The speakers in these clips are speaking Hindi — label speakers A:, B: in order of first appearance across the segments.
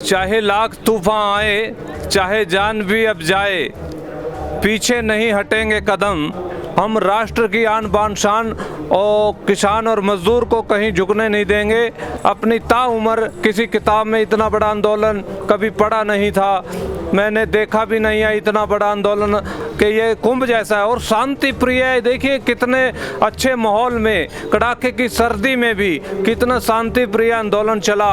A: चाहे लाख तूफान आए, चाहे जान भी अब जाए, पीछे नहीं हटेंगे कदम। हम राष्ट्र की आन बान शान और किसान और मजदूर को कहीं झुकने नहीं देंगे। अपनी ताउम्र किसी किताब में इतना बड़ा आंदोलन कभी पढ़ा नहीं था, मैंने देखा भी नहीं है इतना बड़ा आंदोलन कि ये कुंभ जैसा है और शांति प्रिय है। देखिए कितने अच्छे माहौल में, कड़ाके की सर्दी में भी कितना शांति प्रिय आंदोलन चला।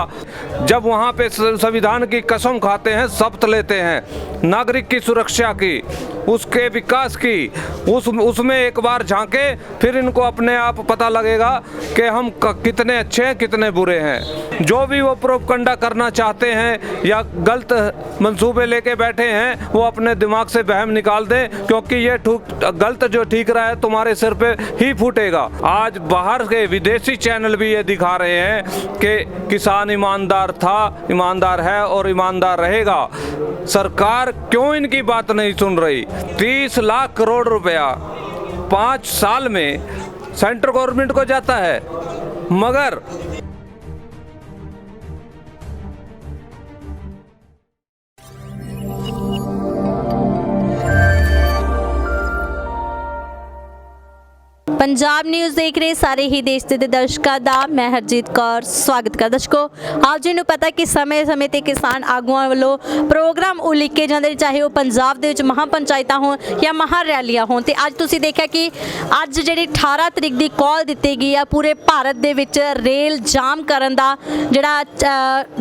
A: जब वहाँ पे संविधान की कसम खाते हैं, शपथ लेते हैं नागरिक की सुरक्षा की, उसके विकास की, उसमें एक बार झांके, फिर इनको अपने आप पता लगेगा कि हम कितने अच्छे हैं कितने बुरे हैं। जो भी वो प्रोपगंडा करना चाहते हैं या गलत मंसूबे लेके बैठे हैं, वो अपने दिमाग से वहम निकाल दें, क्योंकि ये गलत जो ठीक रहा है तुम्हारे सिर पे ही फूटेगा। आज बाहर के विदेशी चैनल भी ये दिखा रहे हैं कि किसान ईमानदार था, ईमानदार है और ईमानदार रहेगा। सरकार क्यों इनकी बात नहीं सुन रही? 30 लाख करोड़ रुपया 5 साल में सेंट्रल गवर्नमेंट को जाता है, मगर
B: पंजाब न्यूज़ देख रहे ਸਾਰੇ ਹੀ ਦੇਸ਼ ਦੇ ਦਰਸ਼ਕਾਂ ਦਾ ਮੈਂ ਹਰਜੀਤ ਕੌਰ ਸਵਾਗਤ ਕਰਦਾ। ਦਰਸ਼ਕੋ ਆਪ ਜੀ ਨੂੰ ਪਤਾ ਕਿ ਸਮੇਂ-ਸਮੇਂ ਤੇ ਕਿਸਾਨ ਆਗੂਆਂ ਵੱਲੋਂ ਪ੍ਰੋਗਰਾਮ ਉਲੀਕੇ ਜਾਂਦੇ, ਚਾਹੇ ਉਹ ਪੰਜਾਬ ਦੇ ਵਿੱਚ ਮਹਾ ਪੰਚਾਇਤਾਂ ਹੋਣ ਜਾਂ ਮਹਾ ਰੈਲੀਆਂ ਹੋਣ। ਤੇ ਅੱਜ ਤੁਸੀਂ ਦੇਖਿਆ ਕਿ ਅੱਜ ਜਿਹੜੀ 18 ਤਰੀਕ ਦੀ ਕਾਲ ਦਿੱਤੀ ਗਈ ਆ ਪੂਰੇ ਭਾਰਤ ਦੇ ਵਿੱਚ ਰੇਲ ਜਾਮ ਕਰਨ ਦਾ ਜਿਹੜਾ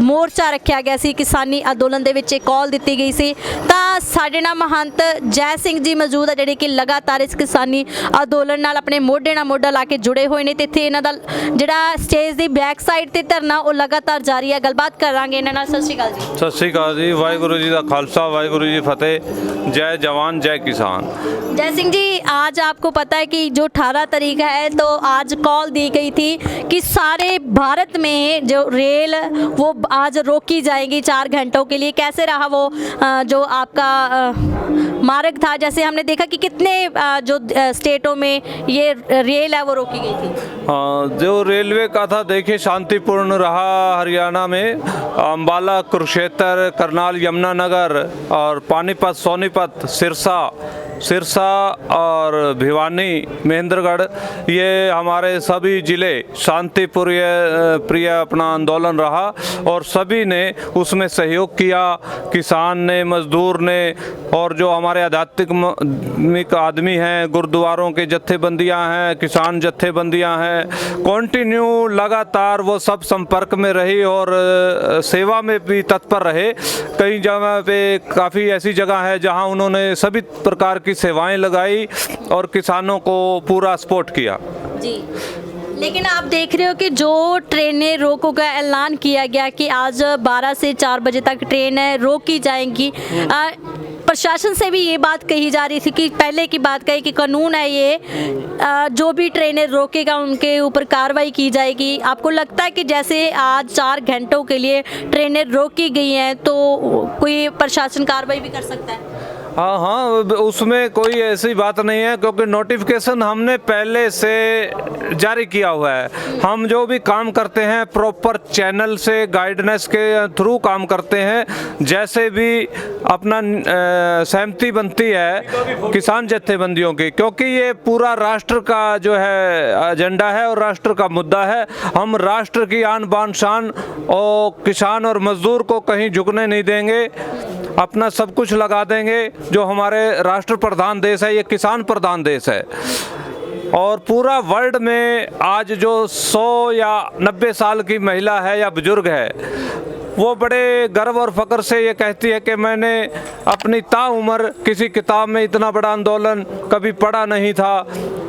B: ਮੋਰਚਾ ਰੱਖਿਆ ਗਿਆ ਸੀ, ਕਿਸਾਨੀ ਅੰਦੋਲਨ ਦੇ ਵਿੱਚ ਇਹ ਕਾਲ ਦਿੱਤੀ ਗਈ ਸੀ। ਤਾਂ ਸਾਡੇ ਨਾਲ ਮਹੰਤ ਜੈ ਸਿੰਘ ਜੀ ਮੌਜੂਦ ਆ, ਜਿਹੜੇ ਕਿ ਲਗਾਤਾਰ ਇਸ ਕਿਸਾਨੀ ਅੰਦੋਲਨ ਨਾਲ ਆਪਣੇ ਮੋਢੇ ਨਾਲ ਮੋਢਾ ਲਾ ਕੇ ਜੁੜੇ ਹੋਏ ਨੇ। ਤੇ ਇੱਥੇ ਇਹਨਾਂ ਦਾ ਜਿਹੜਾ ਸਟੇਜ ਦੀ ਬੈਕ ਸਾਈਡ ਤੇ ਧਰਨਾ ਉਹ ਲਗਾਤਾਰ ਜਾਰੀ ਹੈ। ਗੱਲਬਾਤ ਕਰਾਂਗੇ ਇਹਨਾਂ ਨਾਲ। ਸਤਿ ਸ਼੍ਰੀ ਅਕਾਲ ਜੀ।
A: सत श्री अकाल जी। वाहिगुरु जी का खालसा, वाहिगुरु जी फतेह। जय जवान जय किसान।
B: जय सिंह जी, आज आपको पता है कि जो 18 तारीख है तो आज कॉल दी गई थी कि सारे भारत में जो रेल वो आज रोकी जाएगी 4 घंटों के लिए। कैसे रहा वो जो आपका मार्ग था? जैसे हमने देखा कि कितने जो स्टेटों में ये रेल है वो रोकी गई थी।
A: हाँ, जो रेलवे का था देखिए शांतिपूर्ण रहा। हरियाणा में अम्बाला, कुरुक्षेत्र, करनाल, यमुनानगर और पानीपत, सोनीपत, सिरसा और भिवानी, महेंद्रगढ़, ये हमारे सभी ज़िले शांतिप्रिय अपना आंदोलन रहा और सभी ने उसमें सहयोग किया। किसान ने, मजदूर ने और जो हमारे आध्यात्मिक आदमी हैं, गुरुद्वारों के जत्थेबंदियां हैं, किसान जत्थेबंदियां हैं, कंटिन्यू लगातार वो सब संपर्क में रही और सेवा में भी तत्पर रहे। कई जगह पे काफ़ी ऐसी जगह है जहां उन्होंने सभी प्रकार की सेवाएं लगाई और किसानों को पूरा सपोर्ट किया।
B: जी, लेकिन आप देख रहे हो कि जो ट्रेनें रोको का ऐलान किया गया कि आज 12 से 4 बजे तक ट्रेनें रोकी जाएंगी। प्रशासन से भी ये बात कही जा रही थी कि पहले की बात कही कि कानून है ये, जो भी ट्रेनें रोकेगा उनके ऊपर कार्रवाई की जाएगी। आपको लगता है कि जैसे आज 4 घंटों के लिए ट्रेनें रोकी गई हैं तो कोई प्रशासन कार्रवाई भी कर सकता है?
A: हाँ, उसमें कोई ऐसी बात नहीं है, क्योंकि नोटिफिकेशन हमने पहले से जारी किया हुआ है। हम जो भी काम करते हैं प्रॉपर चैनल से गाइडेंस के थ्रू काम करते हैं। जैसे भी अपना सहमति बनती है किसान जत्थेबंदियों की, क्योंकि ये पूरा राष्ट्र का जो है एजेंडा है और राष्ट्र का मुद्दा है। हम राष्ट्र की आन बान शान और किसान और मजदूर को कहीं झुकने नहीं देंगे। अपना सब कुछ लगा देंगे। जो हमारे राष्ट्र प्रधान देश है, ये किसान प्रधान देश है। और पूरा वर्ल्ड में आज जो 100 या 90 साल की महिला है या बुजुर्ग है, वो बड़े गर्व और फ़ख्र से ये कहती है कि मैंने अपनी ताउम्र किसी किताब में इतना बड़ा आंदोलन कभी पढ़ा नहीं था,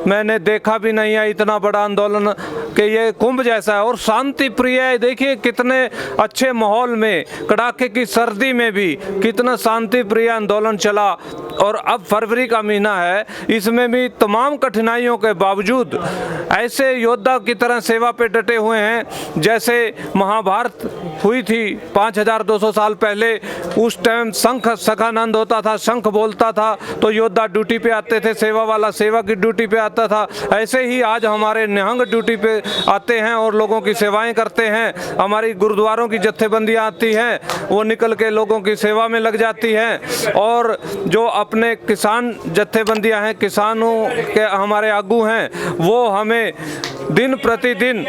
A: मैंने देखा भी नहीं है इतना बड़ा आंदोलन कि ये कुंभ जैसा है और शांति प्रिय है। देखिए कितने अच्छे माहौल में, कड़ाके की सर्दी में भी कितना शांति प्रिय आंदोलन चला। और अब फरवरी का महीना है, इसमें भी तमाम कठिनाइयों के बावजूद ऐसे योद्धा की तरह सेवा पे डटे हुए हैं। जैसे महाभारत हुई थी 5200 साल पहले, उस टाइम शंख सखानंद होता था, शंख बोलता था तो योद्धा ड्यूटी पे आते थे, सेवा वाला सेवा की ड्यूटी पे आता आता था, ऐसे ही आज हमारे निहंग ड्यूटी पे आते हैं और लोगों की सेवाएं करते हैं। हमारी गुरुद्वारों की जत्थेबंदियाँ आती हैं, वो निकल के लोगों की सेवा में लग जाती हैं। और जो अपने किसान जत्थेबंदियाँ हैं, किसानों के हमारे आगू हैं, वो हमें दिन प्रतिदिन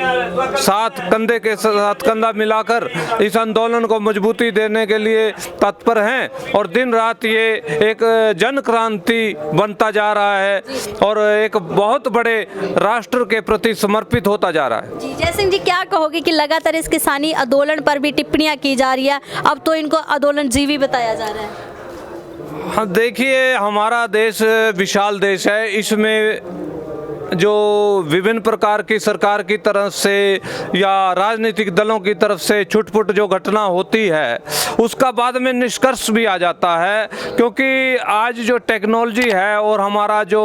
A: साथ कंधे के साथ कंधा मिलाकर इस आंदोलन को मजबूती देने के लिए तत्पर हैं और दिन रात ये एक जन क्रांति बनता जा रहा है और एक बहुत बड़े राष्ट्र के प्रति समर्पित होता जा रहा है।
B: जी जय सिंह जी, क्या कहोगे कि लगातार इस किसानी आंदोलन पर भी टिप्पणियां की जा रही है, अब तो इनको आंदोलन जीवी बताया जा रहा है?
A: हाँ, देखिए, हमारा देश विशाल देश है, इसमें जो विभिन्न प्रकार की सरकार की तरफ से या राजनीतिक दलों की तरफ से छुटपुट जो घटना होती है उसका बाद में निष्कर्ष भी आ जाता है, क्योंकि आज जो टेक्नोलॉजी है और हमारा जो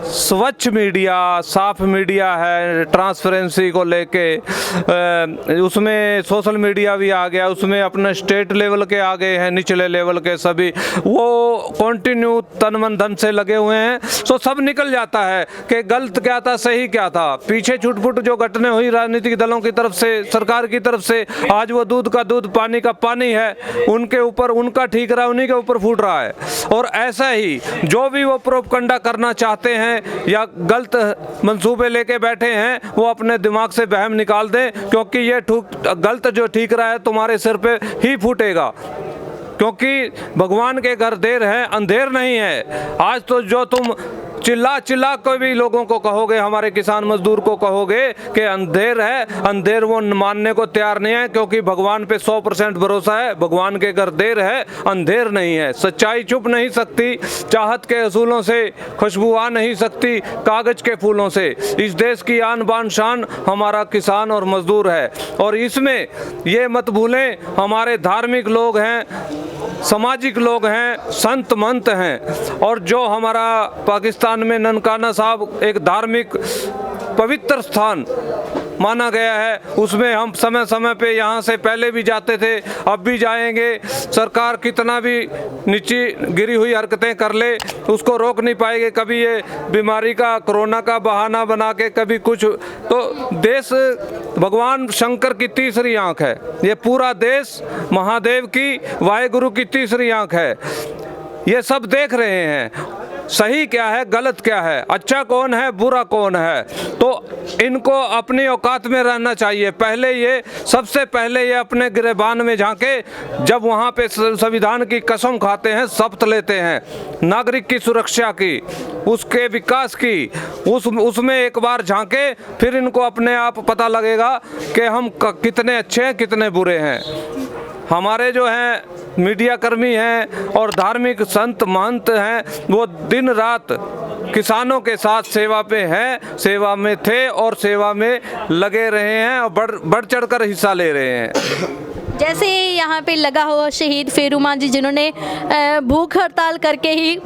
A: स्वच्छ मीडिया, साफ मीडिया है, ट्रांसपेरेंसी को लेके उसमें सोशल मीडिया भी आ गया, उसमें अपने स्टेट लेवल के आ गए हैं, निचले लेवल के सभी, वो कंटिन्यू तन मन धन से लगे हुए हैं। तो सब निकल जाता है कि गलत क्या था, सही क्या था। पीछे छुटपुट जो घटना हुई राजनीतिक दलों की तरफ से, सरकार की तरफ से, आज वो दूध का दूध पानी का पानी है, उनके ऊपर उनका ठीक रहा, उन्हीं के ऊपर फूट रहा है। और ऐसा ही जो भी वो प्रोपगंडा करना चाहते हैं या गलत मंसूबे लेके बैठे हैं, वो अपने दिमाग से वहम निकाल दें, क्योंकि ये गलत जो ठीक रहा है तुम्हारे सिर पे ही फूटेगा, क्योंकि भगवान के घर देर है, अंधेर नहीं है। आज तो जो तुम चिल्ला चिल्ला के भी लोगों को कहोगे, हमारे किसान मजदूर को कहोगे कि अंधेर है, अंधेर वो मानने को तैयार नहीं है, क्योंकि भगवान पे 100% भरोसा है। भगवान के घर देर है, अंधेर नहीं है। सच्चाई छुप नहीं सकती, चाहत के असूलों से खुशबू आ नहीं सकती, कागज के फूलों से। इस देश की आन बान शान हमारा किसान और मजदूर है। और इसमें ये मत भूलें, हमारे धार्मिक लोग हैं, सामाजिक लोग हैं, संत मंत हैं, और जो हमारा पाकिस्तान में ननकाना साहब एक धार्मिक पवित्र स्थान माना गया है, उसमें हम समय समय पे यहाँ से पहले भी जाते थे, अब भी जाएंगे। सरकार कितना भी नीचे गिरी हुई हरकतें कर ले, उसको रोक नहीं पाएंगे। कभी ये बीमारी का, कोरोना का बहाना बना के, कभी कुछ। तो देश भगवान शंकर की तीसरी आंख है, ये पूरा देश महादेव की, वाहेगुरु की तीसरी आंख है। ये सब देख रहे हैं सही क्या है, गलत क्या है, अच्छा कौन है, बुरा कौन है। तो इनको अपनी औकात में रहना चाहिए। पहले ये, सबसे पहले ये अपने गिरेबान में झांके, जब वहाँ पे संविधान की कसम खाते हैं, शपथ लेते हैं नागरिक की सुरक्षा की, उसके विकास की, उसमें एक बार झांके, फिर इनको अपने आप पता लगेगा कि हम कितने अच्छे हैं, कितने बुरे हैं। हमारे जो हैं मीडिया कर्मी हैं और धार्मिक संत महंत हैं, वो दिन रात किसानों के साथ सेवा पे हैं, सेवा में थे और सेवा में लगे रहे हैं और बढ़ चढ़कर हिस्सा ले रहे हैं।
B: जैसे यहाँ पे लगा हुआ शहीद फेरूमान जी, जिन्होंने भूख हड़ताल करके ही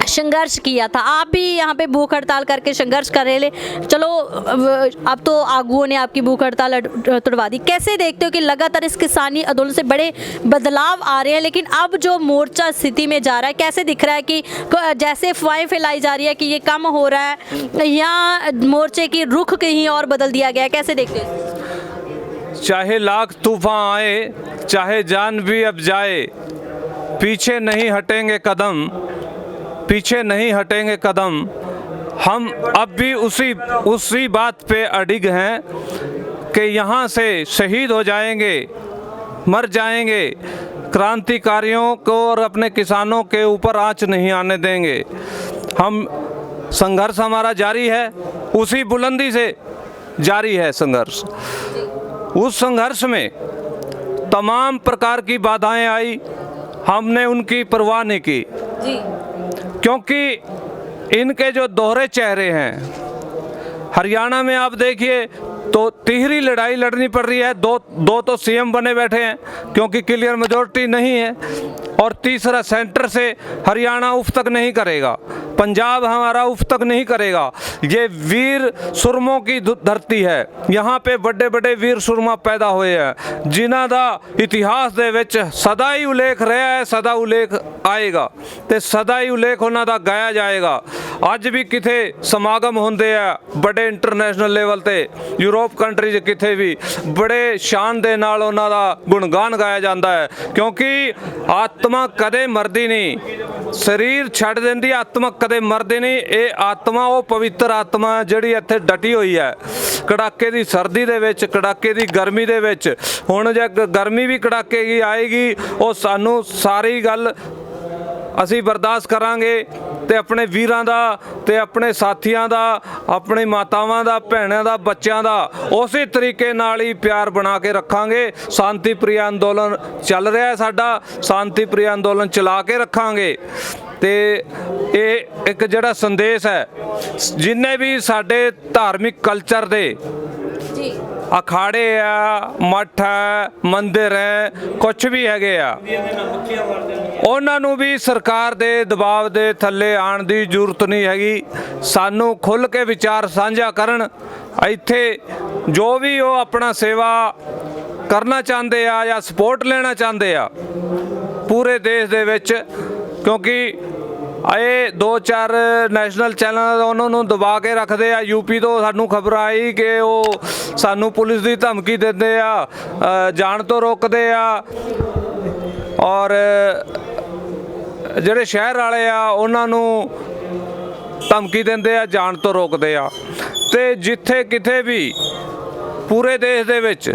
B: संघर्ष किया था, आप भी यहाँ पे भूख हड़ताल करके संघर्ष कर रहे थे। चलो अब तो आगुओं ने आपकी भूख हड़ताल तुड़वा दी। कैसे देखते हो कि लगातार इस किसानी आंदोलन से बड़े बदलाव आ रहे हैं, लेकिन अब जो मोर्चा स्थिति में जा रहा है, कैसे दिख रहा है कि जैसे अफवाहें फैलाई जा रही है कि ये कम हो रहा है या मोर्चे की रुख कहीं और बदल दिया गया है, कैसे देखते हो?
A: चाहे लाख तूफान आए, चाहे जान भी अब जाए, पीछे नहीं हटेंगे कदम, पीछे नहीं हटेंगे कदम। हम अब भी उसी बात पे अडिग हैं कि यहाँ से शहीद हो जाएंगे, मर जाएंगे, क्रांतिकारियों को और अपने किसानों के ऊपर आंच नहीं आने देंगे। हम संघर्ष हमारा जारी है, उसी बुलंदी से जारी है संघर्ष। उस संघर्ष में तमाम प्रकार की बाधाएं आई, हमने उनकी परवाह नहीं की जी। क्योंकि इनके जो दोहरे चेहरे हैं, हरियाणा में आप देखिए तो तिहरी लड़ाई लड़नी पड़ रही है, दो तो सीएम बने बैठे हैं क्योंकि क्लियर मेजॉरिटी नहीं है। और तीसरा सेंटर से हरियाणा उफ तक नहीं करेगा, पंजाब हमारा उफ तक नहीं करेगा। ये वीर सुरमों की धरती है, यहाँ पे बड़े बड़े वीर सुरमा पैदा हुए हैं जिन्हां दा इतिहास दे विच सदा ही उल्लेख रहा है, सदा उल्लेख आएगा ते सदा ही उल्लेख उन्हां दा गाया जाएगा। अज भी किथे समागम होंदे आ बड़े इंटरनेशनल लेवल ते यूरोप कंट्री च किथे भी बड़े शान दे नाल उन्हां दा गुणगान गाया जाता है, क्योंकि आत्मा कदे मरदी नहीं, शरीर छड़ देंदी, आत्मा कदे मरदी नहीं। ये आत्मा वो पवित्र आत्मा जिहड़ी इत्थे डटी हुई है कड़ाके की सर्दी दे विच, कड़ाके की गर्मी दे विच। हुण जे गर्मी भी कड़ाके की आएगी वो सानू सारी गल ਅਸੀਂ ਬਰਦਾਸ਼ਤ ਕਰਾਂਗੇ ਤੇ ਆਪਣੇ ਵੀਰਾਂ ਦਾ ਤੇ ਆਪਣੇ ਸਾਥੀਆਂ ਦਾ, ਆਪਣੀ ਮਾਤਾਵਾਂ ਦਾ, ਭੈਣਾਂ ਦਾ, ਬੱਚਿਆਂ ਦਾ ਉਸੇ ਤਰੀਕੇ ਨਾਲ ਹੀ ਪਿਆਰ ਬਣਾ ਕੇ ਰੱਖਾਂਗੇ। ਸ਼ਾਂਤੀ ਪ੍ਰਿਆ ਅੰਦੋਲਨ ਚੱਲ ਰਿਹਾ ਹੈ ਸਾਡਾ, ਸ਼ਾਂਤੀ ਪ੍ਰਿਆ ਅੰਦੋਲਨ ਚਲਾ ਕੇ ਰੱਖਾਂਗੇ। ਤੇ ਇਹ ਇੱਕ ਜਿਹੜਾ ਸੰਦੇਸ਼ ਹੈ ਜਿੰਨੇ ਵੀ ਸਾਡੇ ਧਾਰਮਿਕ ਕਲਚਰ ਦੇ
B: ਜੀ
A: ਅਖਾੜੇ ਆ, ਮੱਠ ਹੈ, ਮੰਦਿਰ ਹੈ, ਕੁਛ ਵੀ ਹੈਗੇ ਆ, ਉਹਨਾਂ ਨੂੰ ਵੀ ਸਰਕਾਰ ਦੇ ਦਬਾਅ ਦੇ ਥੱਲੇ ਆਉਣ ਦੀ ਜ਼ਰੂਰਤ ਨਹੀਂ ਹੈਗੀ। ਸਾਨੂੰ ਖੁੱਲ੍ਹ ਕੇ ਵਿਚਾਰ ਸਾਂਝਾ ਕਰਨ। ਇੱਥੇ ਜੋ ਵੀ ਉਹ ਆਪਣਾ ਸੇਵਾ ਕਰਨਾ ਚਾਹੁੰਦੇ ਆ ਜਾਂ ਸਪੋਰਟ ਲੈਣਾ ਚਾਹੁੰਦੇ ਆ ਪੂਰੇ ਦੇਸ਼ ਦੇ ਵਿੱਚ, ਕਿਉਂਕਿ ਇਹ 2-4 ਨੈਸ਼ਨਲ ਚੈਨਲ ਉਹਨਾਂ ਨੂੰ ਦਬਾ ਕੇ ਰੱਖਦੇ ਆ। ਯੂਪੀ ਤੋਂ ਸਾਨੂੰ ਖਬਰ ਆਈ ਕਿ ਉਹ ਸਾਨੂੰ ਪੁਲਿਸ ਦੀ ਧਮਕੀ ਦਿੰਦੇ ਆ, ਜਾਣ ਤੋਂ ਰੋਕਦੇ ਆ, ਔਰ ਜਿਹੜੇ ਸ਼ਹਿਰ ਵਾਲੇ ਆ ਉਹਨਾਂ ਨੂੰ ਧਮਕੀ ਦਿੰਦੇ ਆ, ਜਾਣ ਤੋਂ ਰੋਕਦੇ ਆ। ਤੇ ਜਿੱਥੇ ਕਿਤੇ ਵੀ ਪੂਰੇ ਦੇਸ਼ ਦੇ ਵਿੱਚ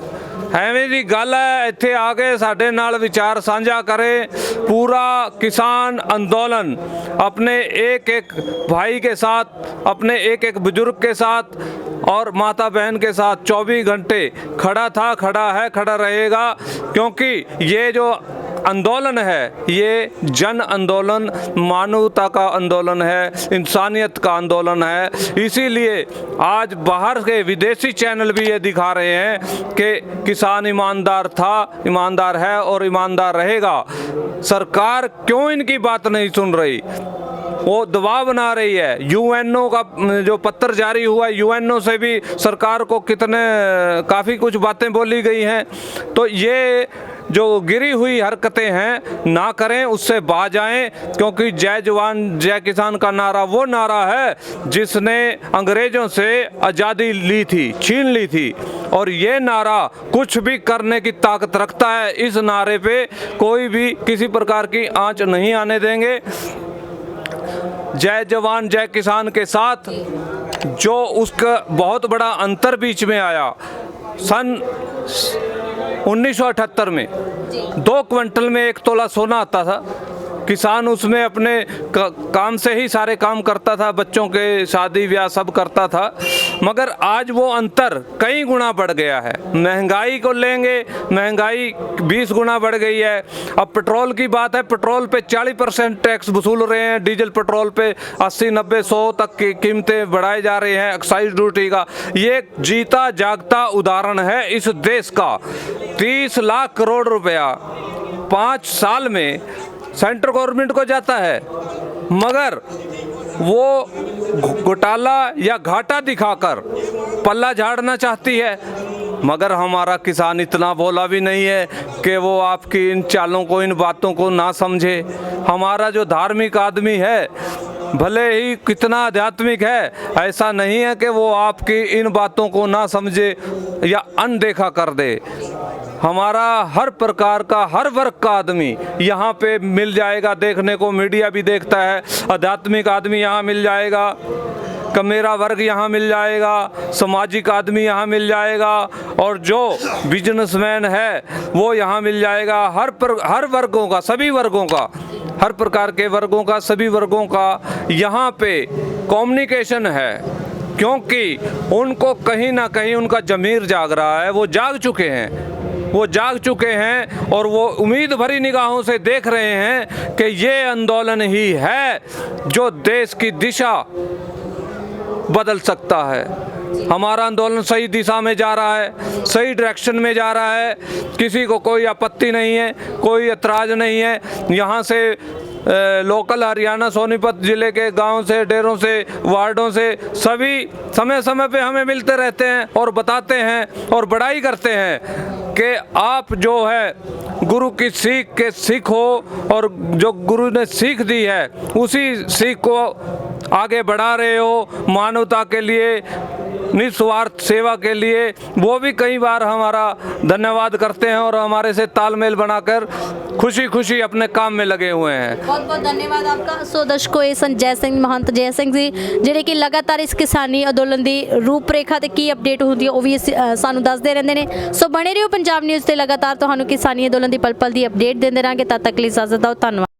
A: ਐਵੇਂ ਦੀ ਗੱਲ ਹੈ, ਇੱਥੇ ਆ ਕੇ ਸਾਡੇ ਨਾਲ ਵਿਚਾਰ ਸਾਂਝਾ ਕਰੇ। पूरा किसान आंदोलन अपने एक एक भाई के साथ, अपने एक एक बुजुर्ग के साथ और माता बहन के साथ 24 घंटे खड़ा था, खड़ा है, खड़ा रहेगा, क्योंकि ये जो आंदोलन है ये जन आंदोलन, मानवता का आंदोलन है, इंसानियत का आंदोलन है। इसीलिए आज बाहर के विदेशी चैनल भी ये दिखा रहे हैं कि किसान ईमानदार था, ईमानदार है और ईमानदार रहेगा। सरकार क्यों इनकी बात नहीं सुन रही? वो दबाव बना रही है। यूएनओ का जो पत्र जारी हुआ है, यूएनओ से भी सरकार को काफ़ी कुछ बातें बोली गई हैं। तो ये जो गिरी हुई हरकतें हैं ना करें, उससे बाज आएँ, क्योंकि जय जवान जय किसान का नारा वो नारा है जिसने अंग्रेज़ों से आज़ादी ली थी, छीन ली थी, और ये नारा कुछ भी करने की ताकत रखता है। इस नारे पे कोई भी किसी प्रकार की आंच नहीं आने देंगे। जय जवान जय किसान के साथ जो उसका बहुत बड़ा अंतर बीच में आया सन 1978 में, 2 क्विंटल में 1 तोला सोना आता था। किसान उसमें अपने काम से ही सारे काम करता था, बच्चों के शादी ब्याह सब करता था। मगर आज वो अंतर कई गुना बढ़ गया है। महंगाई को लेंगे, महंगाई 20 गुना बढ़ गई है। अब पेट्रोल की बात है, पेट्रोल पे 40% टैक्स वसूल रहे हैं, डीजल पेट्रोल पे 80, 90, 100 तक की कीमतें बढ़ाए जा रहे हैं एक्साइज ड्यूटी का। ये जीता जागता उदाहरण है इस देश का। 30 लाख करोड़ रुपया 5 साल में सेंट्रल गवर्नमेंट को जाता है, मगर वो घोटाला या घाटा दिखाकर पल्ला झाड़ना चाहती है। मगर हमारा किसान इतना भोला भी नहीं है कि वो आपकी इन चालों को, इन बातों को ना समझे। हमारा जो धार्मिक आदमी है, भले ही कितना आध्यात्मिक है, ऐसा नहीं है कि वो आपकी इन बातों को ना समझे या अनदेखा कर दे। हमारा हर प्रकार का, हर वर्ग का आदमी यहाँ पे मिल जाएगा देखने को। मीडिया भी देखता है, आध्यात्मिक आदमी यहाँ मिल जाएगा, कमेरा वर्ग यहाँ मिल जाएगा, सामाजिक आदमी यहाँ मिल जाएगा, और जो बिजनेसमैन है वो यहाँ मिल जाएगा। हर वर्गों का, सभी वर्गों का, हर प्रकार के वर्गों का, सभी वर्गों का यहाँ पे कम्युनिकेशन है, क्योंकि उनको कहीं ना कहीं उनका ज़मीर जाग रहा है। वो जाग चुके हैं, वो जाग चुके हैं, और वो उम्मीद भरी निगाहों से देख रहे हैं कि ये आंदोलन ही है जो देश की दिशा बदल सकता है। हमारा आंदोलन सही दिशा में जा रहा है, सही डायरेक्शन में जा रहा है। किसी को कोई आपत्ति नहीं है, कोई एतराज़ नहीं है। यहाँ से लोकल हरियाणा सोनीपत ज़िले के गांव से, डेरों से, वार्डों से सभी समय समय पे हमें मिलते रहते हैं और बताते हैं और बड़ाई करते हैं कि आप जो है गुरु की सीख के सिख हो और जो गुरु ने सीख दी है उसी सीख को आगे बढ़ा रहे हो, मानवता के लिए, निस्वार्थ सेवा के लिए। वो भी कई बार हमारा धन्यवाद करते हैं और हमारे से तालमेल बनाकर खुशी खुशी अपने काम में लगे हुए हैं।
B: बहुत बहुत धन्यवाद आपका। सो दर्शकों, ਇਹ ਸਨ ਜੈ ਸਿੰਘ ਮਹੰਤ ਜੈ ਸਿੰਘ ਜੀ, ਜਿਹੜੇ ਕਿ ਲਗਾਤਾਰ ਇਸ ਕਿਸਾਨੀ ਅੰਦੋਲਨ ਦੀ ਰੂਪਰੇਖਾ ਤੇ ਕੀ ਅਪਡੇਟ ਹੁੰਦੀ ਹੈ ਉਹ ਵੀ ਸਾਨੂੰ ਦੱਸਦੇ ਰਹਿੰਦੇ ਨੇ। ਸੋ ਬਣੇ ਰਹੋ ਪੰਜਾਬ ਨਿਊਜ਼ ਤੇ, ਲਗਾਤਾਰ ਤੁਹਾਨੂੰ ਕਿਸਾਨੀ ਅੰਦੋਲਨ ਦੀ ਪਲ ਪਲ ਦੀ ਅਪਡੇਟ ਦਿੰਦੇ ਰਹਾਂਗੇ। ਤਦ ਤੱਕ ਲਈ ਇਜਾਜ਼ਤ ਦਿਓ, ਧੰਨਵਾਦ।